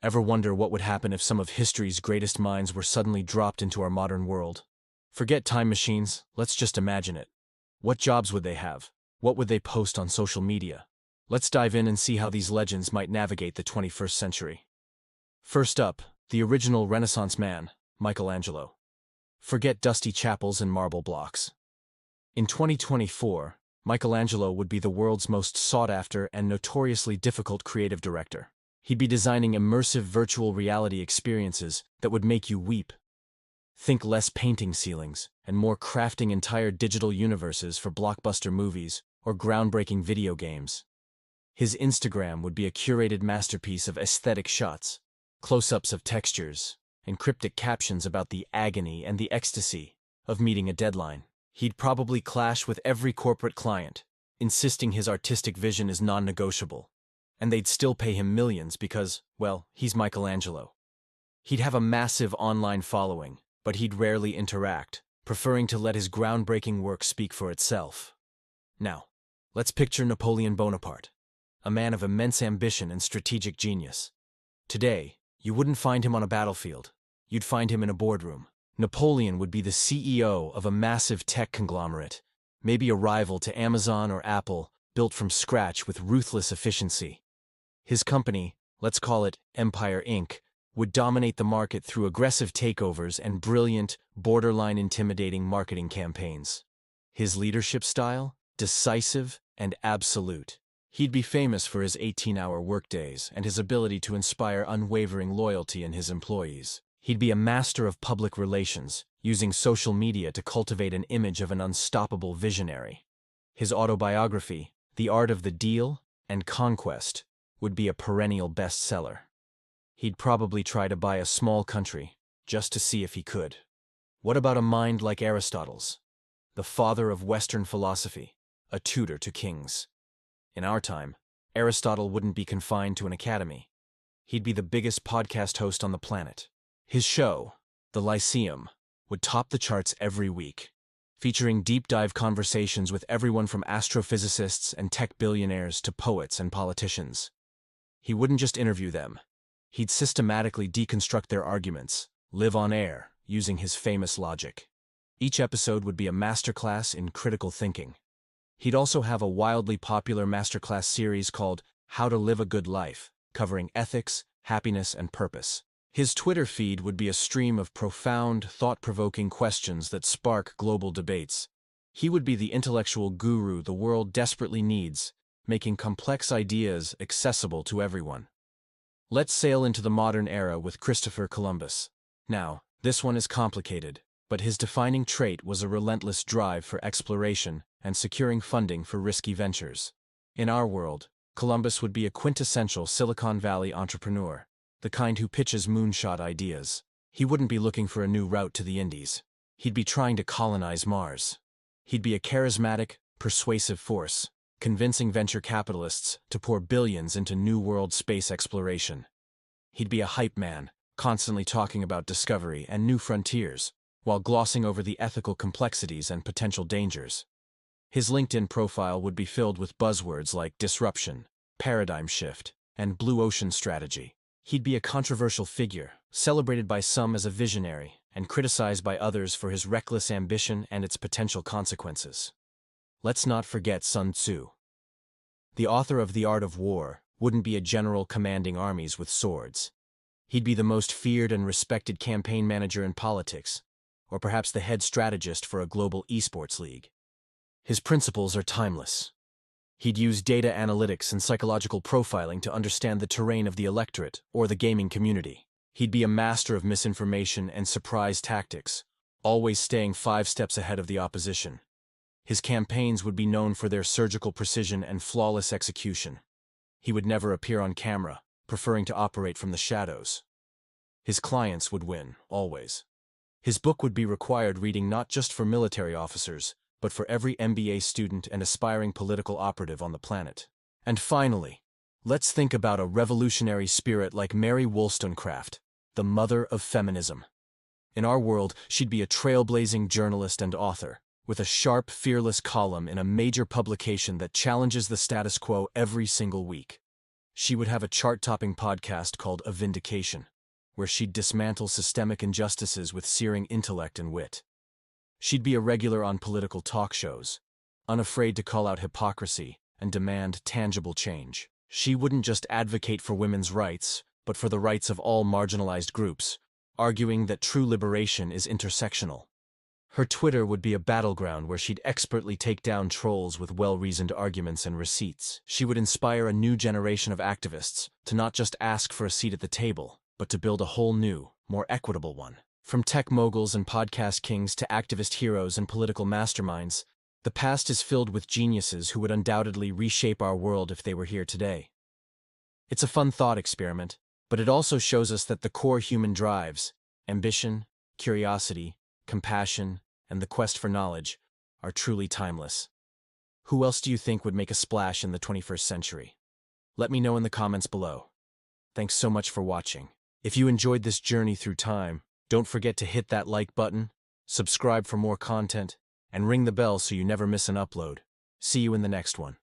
Ever wonder what would happen if some of history's greatest minds were suddenly dropped into our modern world? Forget time machines, let's just imagine it. What jobs would they have? What would they post on social media? Let's dive in and see how these legends might navigate the 21st century. First up, the original Renaissance man, Michelangelo. Forget dusty chapels and marble blocks. In 2024, Michelangelo would be the world's most sought-after and notoriously difficult creative director. He'd be designing immersive virtual reality experiences that would make you weep. Think less painting ceilings and more crafting entire digital universes for blockbuster movies or groundbreaking video games. His Instagram would be a curated masterpiece of aesthetic shots, close-ups of textures, and cryptic captions about the agony and the ecstasy of meeting a deadline. He'd probably clash with every corporate client, insisting his artistic vision is non-negotiable, and they'd still pay him millions because, well, he's Michelangelo. He'd have a massive online following, but he'd rarely interact, preferring to let his groundbreaking work speak for itself. Now, let's picture Napoleon Bonaparte, a man of immense ambition and strategic genius. Today, you wouldn't find him on a battlefield. You'd find him in a boardroom. Napoleon would be the CEO of a massive tech conglomerate, maybe a rival to Amazon or Apple, built from scratch with ruthless efficiency. His company, let's call it Empire Inc., would dominate the market through aggressive takeovers and brilliant, borderline intimidating marketing campaigns. His leadership style? Decisive and absolute. He'd be famous for his 18-hour workdays and his ability to inspire unwavering loyalty in his employees. He'd be a master of public relations, using social media to cultivate an image of an unstoppable visionary. His autobiography, The Art of the Deal and Conquest, would be a perennial bestseller. He'd probably try to buy a small country, just to see if he could. What about a mind like Aristotle's? The father of Western philosophy, a tutor to kings. In our time, Aristotle wouldn't be confined to an academy. He'd be the biggest podcast host on the planet. His show, the Lyceum, would top the charts every week, featuring deep-dive conversations with everyone from astrophysicists and tech billionaires to poets and politicians. He wouldn't just interview them. He'd systematically deconstruct their arguments, live on air, using his famous logic. Each episode would be a masterclass in critical thinking. He'd also have a wildly popular masterclass series called How to Live a Good Life, covering ethics, happiness, and purpose. His Twitter feed would be a stream of profound, thought-provoking questions that spark global debates. He would be the intellectual guru the world desperately needs, making complex ideas accessible to everyone. Let's sail into the modern era with Christopher Columbus. Now, this one is complicated, but his defining trait was a relentless drive for exploration and securing funding for risky ventures. In our world, Columbus would be a quintessential Silicon Valley entrepreneur, the kind who pitches moonshot ideas. He wouldn't be looking for a new route to the Indies. He'd be trying to colonize Mars. He'd be a charismatic, persuasive force, convincing venture capitalists to pour billions into New World space exploration. He'd be a hype man, constantly talking about discovery and new frontiers, while glossing over the ethical complexities and potential dangers. His LinkedIn profile would be filled with buzzwords like disruption, paradigm shift, and blue ocean strategy. He'd be a controversial figure, celebrated by some as a visionary, and criticized by others for his reckless ambition and its potential consequences. Let's not forget Sun Tzu. The author of The Art of War wouldn't be a general commanding armies with swords. He'd be the most feared and respected campaign manager in politics, or perhaps the head strategist for a global esports league. His principles are timeless. He'd use data analytics and psychological profiling to understand the terrain of the electorate or the gaming community. He'd be a master of misinformation and surprise tactics, always staying 5 steps ahead of the opposition. His campaigns would be known for their surgical precision and flawless execution. He would never appear on camera, preferring to operate from the shadows. His clients would win, always. His book would be required reading not just for military officers, but for every MBA student and aspiring political operative on the planet. And finally, let's think about a revolutionary spirit like Mary Wollstonecraft, the mother of feminism. In our world, she'd be a trailblazing journalist and author, with a sharp, fearless column in a major publication that challenges the status quo every single week. She would have a chart-topping podcast called A Vindication, where she'd dismantle systemic injustices with searing intellect and wit. She'd be a regular on political talk shows, unafraid to call out hypocrisy and demand tangible change. She wouldn't just advocate for women's rights, but for the rights of all marginalized groups, arguing that true liberation is intersectional. Her Twitter would be a battleground where she'd expertly take down trolls with well-reasoned arguments and receipts. She would inspire a new generation of activists to not just ask for a seat at the table, but to build a whole new, more equitable one. From tech moguls and podcast kings to activist heroes and political masterminds, the past is filled with geniuses who would undoubtedly reshape our world if they were here today. It's a fun thought experiment, but it also shows us that the core human drives, ambition, curiosity, compassion, and the quest for knowledge, are truly timeless. Who else do you think would make a splash in the 21st century? Let me know in the comments below. Thanks so much for watching. If you enjoyed this journey through time, don't forget to hit that like button, subscribe for more content, and ring the bell so you never miss an upload. See you in the next one.